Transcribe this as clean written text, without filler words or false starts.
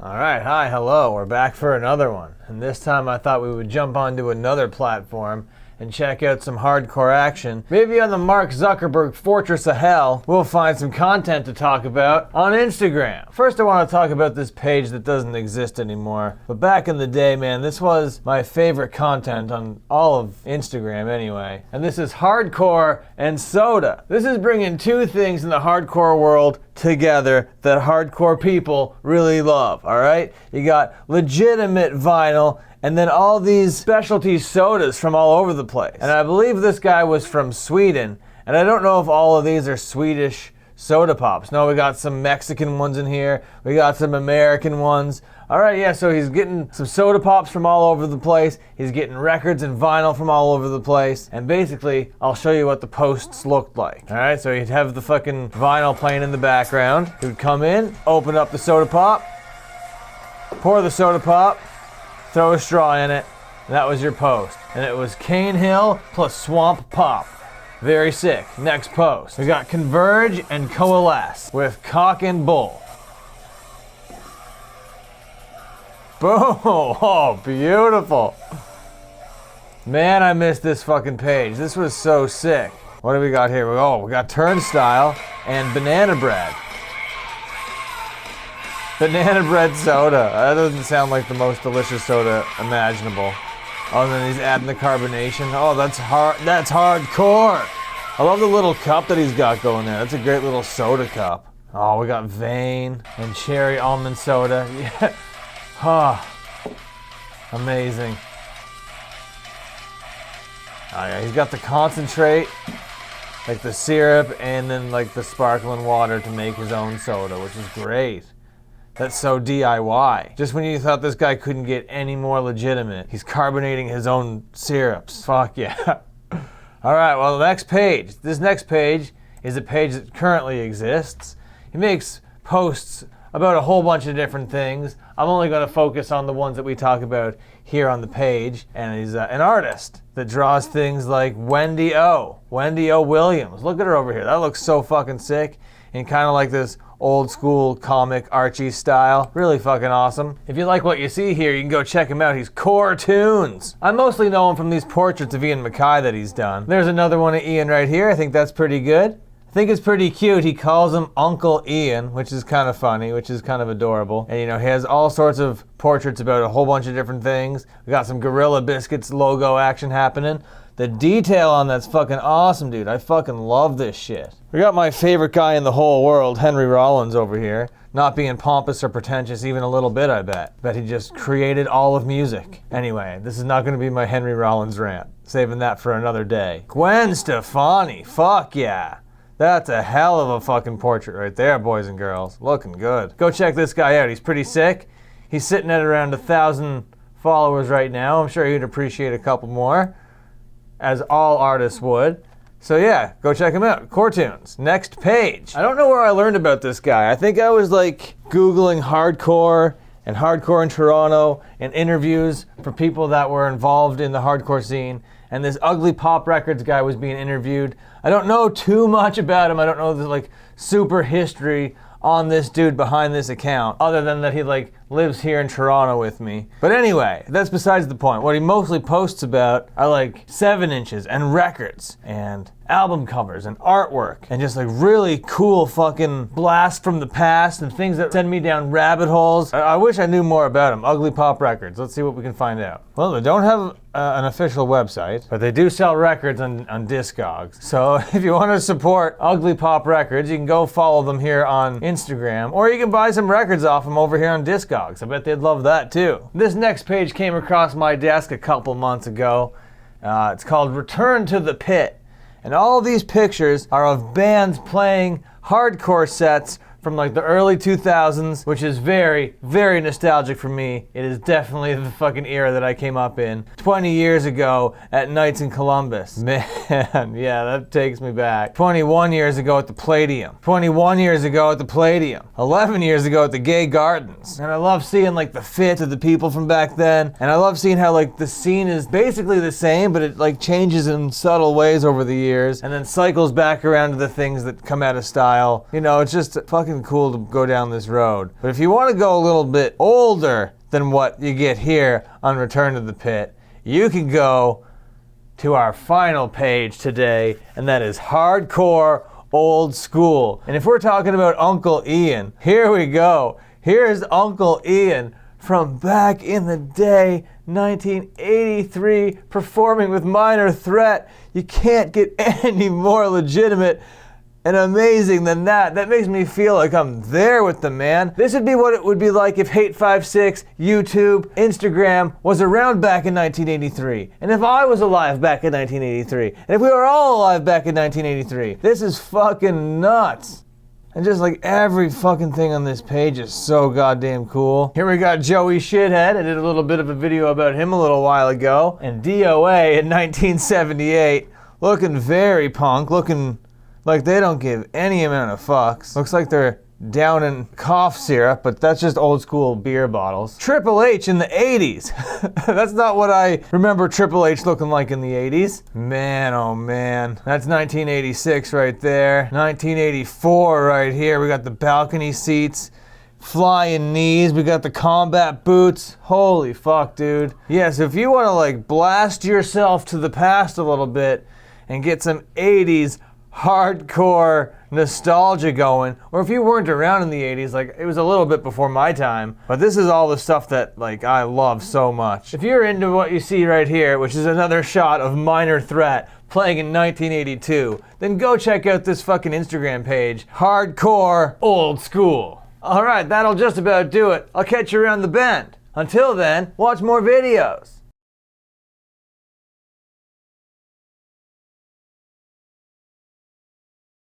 Alright, hi, hello, we're back for another one. And this time I thought we would jump onto another platform and check out some hardcore action. Maybe on the Mark Zuckerberg Fortress of Hell, we'll find some content to talk about on Instagram. First I want to talk about this page that doesn't exist anymore. But back in the day, man, this was my favorite content on all of Instagram anyway. And this is Hardcore and Soda. This is bringing two things in the hardcore world together that hardcore people really love, alright? You got legitimate vinyl and then all these specialty sodas from all over the place. And I believe this guy was from Sweden, and I don't know if all of these are Swedish soda pops. No, we got some Mexican ones in here, we got some American ones. Alright, yeah, so he's getting some soda pops from all over the place, he's getting records and vinyl from all over the place, and basically, I'll show you what the posts looked like. Alright, so he'd have the fucking vinyl playing in the background, he would come in, open up the soda pop, pour the soda pop, throw a straw in it, and that was your post. And it was Cane Hill plus Swamp Pop. Very sick. Next post. We got Converge and Coalesce with Cock and Bull. Boom! Oh, beautiful. Man, I missed this fucking page. This was so sick. What do we got here? Oh, we got Turnstile and Banana Bread. Banana bread soda. That doesn't sound like the most delicious soda imaginable. Oh, and then he's adding the carbonation. Oh, that's hard. That's hardcore. I love the little cup that he's got going there. That's a great little soda cup. Oh, we got Vane and cherry almond soda. Yeah. Oh, amazing. Oh yeah, he's got the concentrate, like the syrup, and then like the sparkling water to make his own soda, which is great. That's so DIY. Just when you thought this guy couldn't get any more legitimate, he's carbonating his own syrups. Fuck yeah. Alright, well, the next page. This next page is a page that currently exists. He makes posts about a whole bunch of different things. I'm only going to focus on the ones that we talk about here on the page. And he's an artist that draws things like Wendy O. Wendy O. Williams. Look at her over here. That looks so fucking sick. And kind of like this old school comic Archie style. Really fucking awesome. If you like what you see here, you can go check him out. He's Core Tunes. I mostly know him from these portraits of Ian MacKaye that he's done. There's another one of Ian right here. I think that's pretty good. I think it's pretty cute. He calls him Uncle Ian, which is kind of funny, which is kind of adorable. And you know, he has all sorts of portraits about a whole bunch of different things. We got some Gorilla Biscuits logo action happening. The detail on that's fucking awesome, dude. I fucking love this shit. We got my favorite guy in the whole world, Henry Rollins, over here. Not being pompous or pretentious even a little bit, I bet. Bet he just created all of music. Anyway, this is not going to be my Henry Rollins rant. Saving that for another day. Gwen Stefani, fuck yeah. That's a hell of a fucking portrait right there, boys and girls. Looking good. Go check this guy out. He's pretty sick. He's sitting at around 1,000 followers right now. I'm sure he'd appreciate a couple more, as all artists would. So yeah, go check him out. Core Tunes. Next page. I don't know where I learned about this guy. I think I was like Googling hardcore and hardcore in Toronto and interviews for people that were involved in the hardcore scene. And this Ugly Pop Records guy was being interviewed. I don't know too much about him. I don't know the like super history on this dude behind this account, other than that he like lives here in Toronto with me. But anyway, that's besides the point. What he mostly posts about are like 7 inches and records and album covers and artwork and just like really cool fucking blast from the past and things that send me down rabbit holes. I wish I knew more about him. Ugly Pop Records. Let's see what we can find out. Well, they don't have an official website, but they do sell records on Discogs. So if you want to support Ugly Pop Records, you can go follow them here on Instagram, or you can buy some records off them over here on Discogs. I bet they'd love that too. This next page came across my desk a couple months ago. It's called Return to the Pit. And all these pictures are of bands playing hardcore sets from like the early 2000s, which is very, very nostalgic for me. It is definitely the fucking era that I came up in 20 years ago at Nights in Columbus. Man, yeah, that takes me back. 21 years ago at the Palladium. 21 years ago at the Palladium. 11 years ago at the Gay Gardens. And I love seeing like the fit of the people from back then. And I love seeing how like the scene is basically the same, but it like changes in subtle ways over the years and then cycles back around to the things that come out of style. You know, it's just fucking fucking cool to go down this road. But if you want to go a little bit older than what you get here on Return to the Pit, you can go to our final page today, and that is Hardcore Old School. And if we're talking about Uncle Ian, here we go. Here's Uncle Ian from back in the day, 1983, performing with Minor Threat. You can't get any more legitimate and amazing than that. That makes me feel like I'm there with the man. This would be what it would be like if Hate56, YouTube, Instagram was around back in 1983. And if I was alive back in 1983. And if we were all alive back in 1983. This is fucking nuts. And just like every fucking thing on this page is so goddamn cool. Here we got Joey Shithead. I did a little bit of a video about him a little while ago. And DOA in 1978, looking very punk, looking like they don't give any amount of fucks. Looks like they're down in cough syrup, but that's just old school beer bottles. Triple H in the 80s. That's not what I remember Triple H looking like in the 80s. Man, oh man. That's 1986 right there. 1984 right here. We got the balcony seats, flying knees. We got the combat boots. Holy fuck, dude. Yeah, so if you want to like blast yourself to the past a little bit and get some 80s hardcore nostalgia going, or if you weren't around in the 80s, like it was a little bit before my time, but this is all the stuff that like I love so much. If you're into what you see right here, which is another shot of Minor Threat playing in 1982, then go check out this fucking Instagram page, Hardcore Old School. Alright, that'll just about do it. I'll catch you around the bend. Until then, watch more videos.